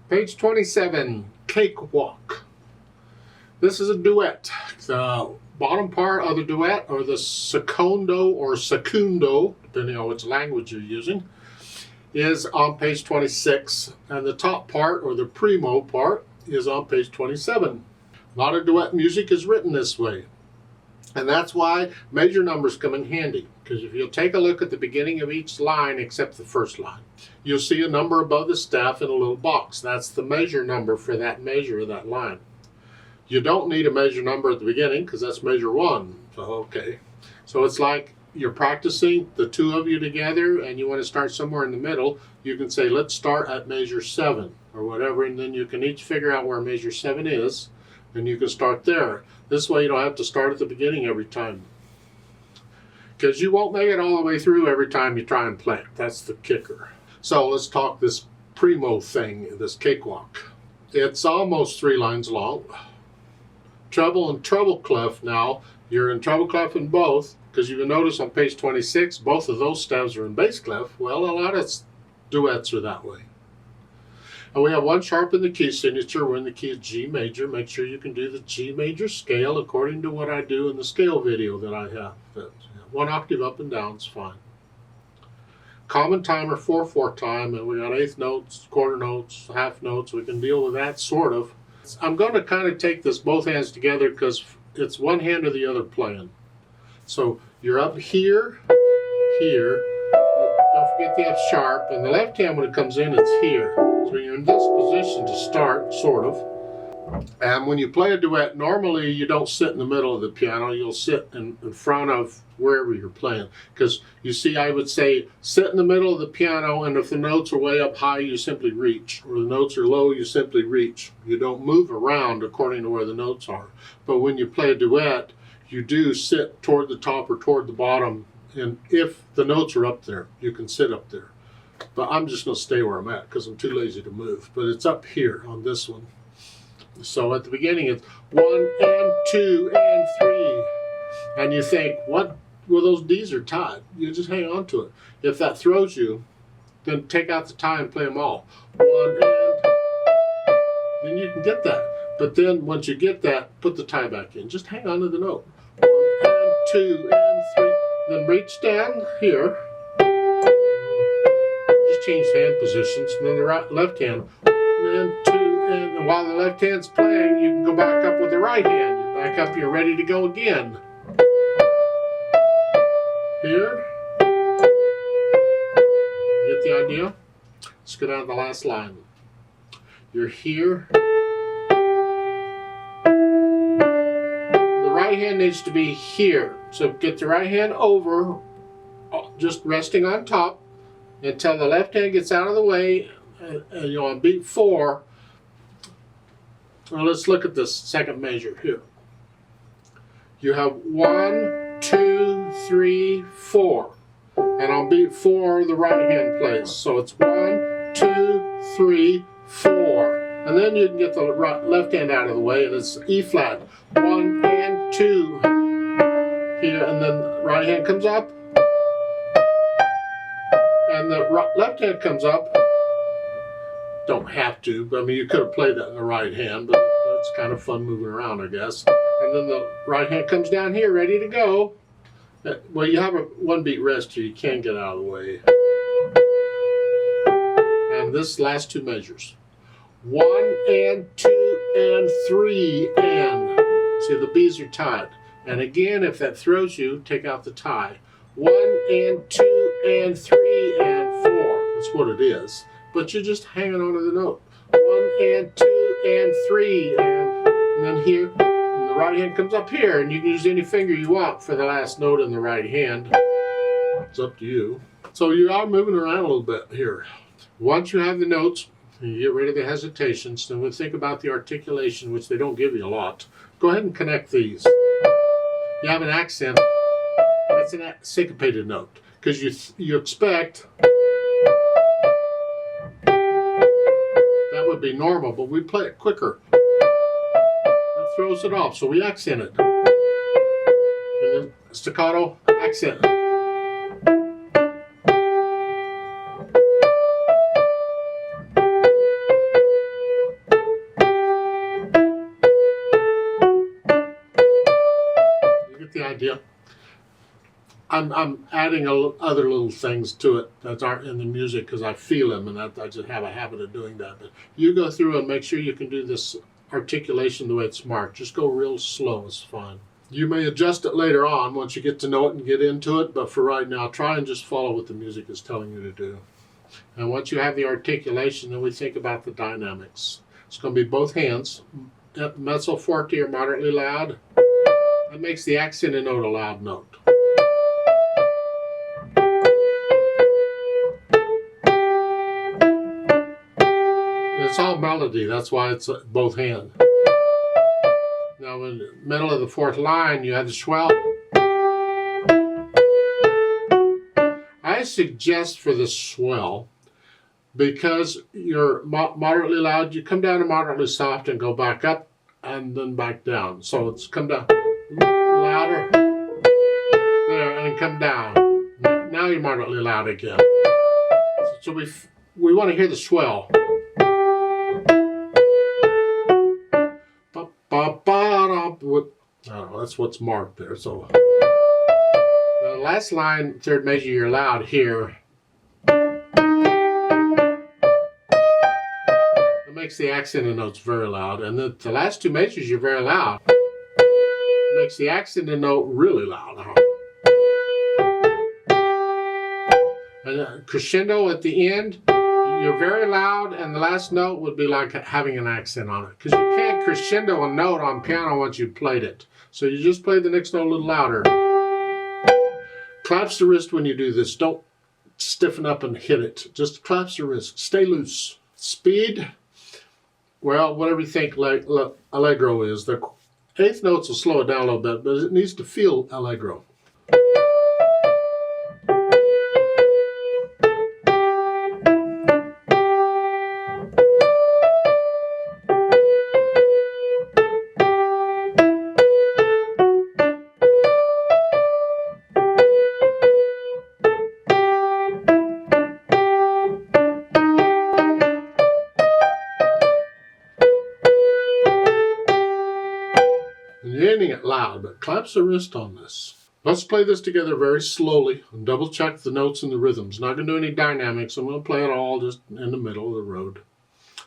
Page 27, Cakewalk. This is a duet. The bottom part of the duet, or the secondo or secundo, depending on which language you're using, is on page 26, and the top part, or the primo part, is on page 27. A lot of duet music is written this way, and that's why measure numbers come in handy, because if you'll take a look at the beginning of each line except the first line, you'll see a number above the staff in a little box. That's the measure number for that measure of that line. You don't need a measure number at the beginning because that's measure 1. So, okay. So it's like you're practicing, the two of you together, and you want to start somewhere in the middle. You can say, let's start at measure 7 or whatever, and then you can each figure out where measure 7 is, and you can start there. This way you don't have to start at the beginning every time, because you won't make it all the way through every time you try and play it. That's the kicker. So let's talk this primo thing, this cakewalk. It's almost 3 lines long. Treble and treble clef. Now you're in treble clef in both, because you can notice on page 26 both of those stems are in bass clef. Well, a lot of duets are that way. And we have 1 sharp in the key signature. We're in the key of G major. Make sure you can do the G major scale according to what I do in the scale video that I have. 1 octave up and down is fine. Common time or 4/4 time, and we got 1/8 notes, quarter notes, half notes. We can deal with that sort of. I'm going to kind of take this both hands together because it's one hand or the other playing. So you're up here, here. Don't forget the F sharp, and the left hand when it comes in, it's here. So you're in this position to start, sort of. And when you play a duet, normally you don't sit in the middle of the piano. You'll sit in front of wherever you're playing. Because you see, I would say, sit in the middle of the piano, and if the notes are way up high, you simply reach. Or the notes are low, you simply reach. You don't move around according to where the notes are. But when you play a duet, you do sit toward the top or toward the bottom. And if the notes are up there, you can sit up there. But I'm just going to stay where I'm at because I'm too lazy to move. But it's up here on this one. So at the beginning it's 1 and 2 and 3. And you think, what? Well, those D's are tied. You just hang on to it. If that throws you, then take out the tie and play them all. 1 and, then you can get that. But then once you get that, put the tie back in. Just hang on to the note. 1 and 2 and 3. Then reach down here. Just change hand positions. And then the left hand. And 2. And while the left hand's playing, you can go back up with the right hand. You're back up, you're ready to go again. Here. Get the idea? Let's go down to the last line. You're here. The right hand needs to be here. So get the right hand over, just resting on top, until the left hand gets out of the way. And you're on beat 4. Now let's look at this second measure here. You have 1, 2, 3, 4. And on beat 4, the right hand plays. So it's 1, 2, 3, 4. And then you can get the left hand out of the way, and it's E flat. 1 and 2 here, and then the right hand comes up. And the left hand comes up. Don't have to, but I mean, you could have played that in the right hand, but it's kind of fun moving around, I guess. And then the right hand comes down here, ready to go. Well, you have a 1 beat rest here, you can get out of the way. And this last 2 measures. 1 and 2 and 3 and. See, the B's are tied. And again, if that throws you, take out the tie. 1 and 2 and 3 and 4. That's what it is. But you're just hanging on to the note. 1 and 2 and 3 and then here, and the right hand comes up here, and you can use any finger you want for the last note in the right hand. It's up to you. So you are moving around a little bit here. Once you have the notes, and you get rid of the hesitations, then we'll think about the articulation, which they don't give you a lot. Go ahead and connect these. You have an accent. That's a syncopated note, because you expect. That would be normal, but we play it quicker. That throws it off, so we accent it. And then staccato, accent. idea. I'm adding other little things to it that aren't in the music because I feel them, and I just have a habit of doing that. But you go through and make sure you can do this articulation the way it's marked. Just go real slow, it's fine. You may adjust it later on once you get to know it and get into it, but for right now, try and just follow what the music is telling you to do. And once you have the articulation, then we think about the dynamics. It's going to be both hands, mezzo forte or moderately loud. That makes the accented note a loud note. It's all melody, that's why it's both hands. Now in the middle of the fourth line, you have the swell. I suggest for the swell, because you're moderately loud, you come down to moderately soft and go back up and then back down. So it's come down louder, there, and come down. Now you're moderately loud again. So we want to hear the swell. Oh, that's what's marked there. So the last line, third measure, you're loud here. It makes the accented notes very loud, and the last two measures, you're very loud. It makes the accented note really loud. And crescendo at the end, you're very loud, and the last note would be like having an accent on it, because you can't crescendo a note on piano once you've played it. So you just play the next note a little louder. Collapse the wrist when you do this. Don't stiffen up and hit it. Just collapse the wrist. Stay loose. Speed, well, whatever you think allegro is. The eighth notes will slow it down a little bit, but it needs to feel allegro. You're ending it loud, but collapse the wrist on this. Let's play this together very slowly and double check the notes and the rhythms. Not going to do any dynamics. I'm going to play it all just in the middle of the road.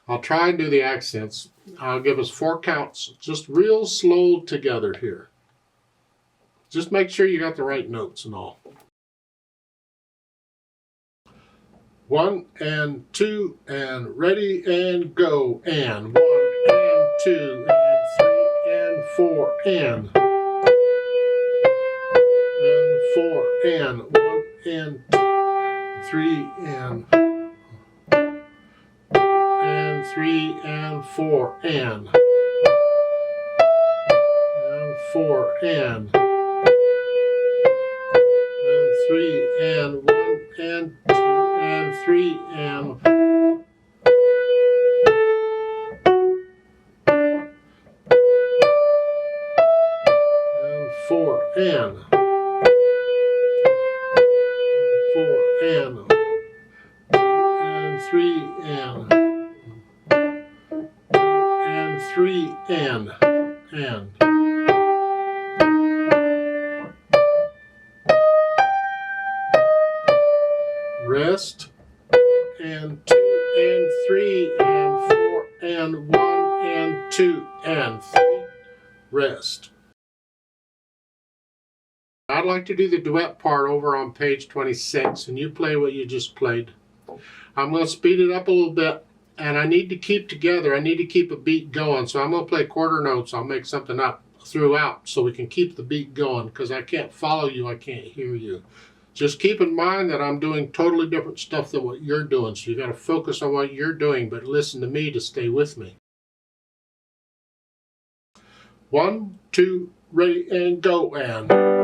I'll try and do the accents. I'll give us 4 counts, just real slow together here. Just make sure you got the right notes and all. 1 and 2 and ready and go. And 1 and 2 and 3 and 4 and 4 and 1 and 2, 3 and 3 and 4 and 4 and 3 and 1 and 2 and 3 and 4 and 4 and 3 and 3 and rest and 2 and 3 and 4 and 1 and 2 and 3 rest. I'd like to do the duet part over on page 26, and you play what you just played. I'm going to speed it up a little bit, and I need to keep together. I need to keep a beat going, so I'm going to play quarter notes. I'll make something up throughout so we can keep the beat going, because I can't follow you, I can't hear you. Just keep in mind that I'm doing totally different stuff than what you're doing, so you got to focus on what you're doing, but listen to me to stay with me. 1, 2, ready, and go, and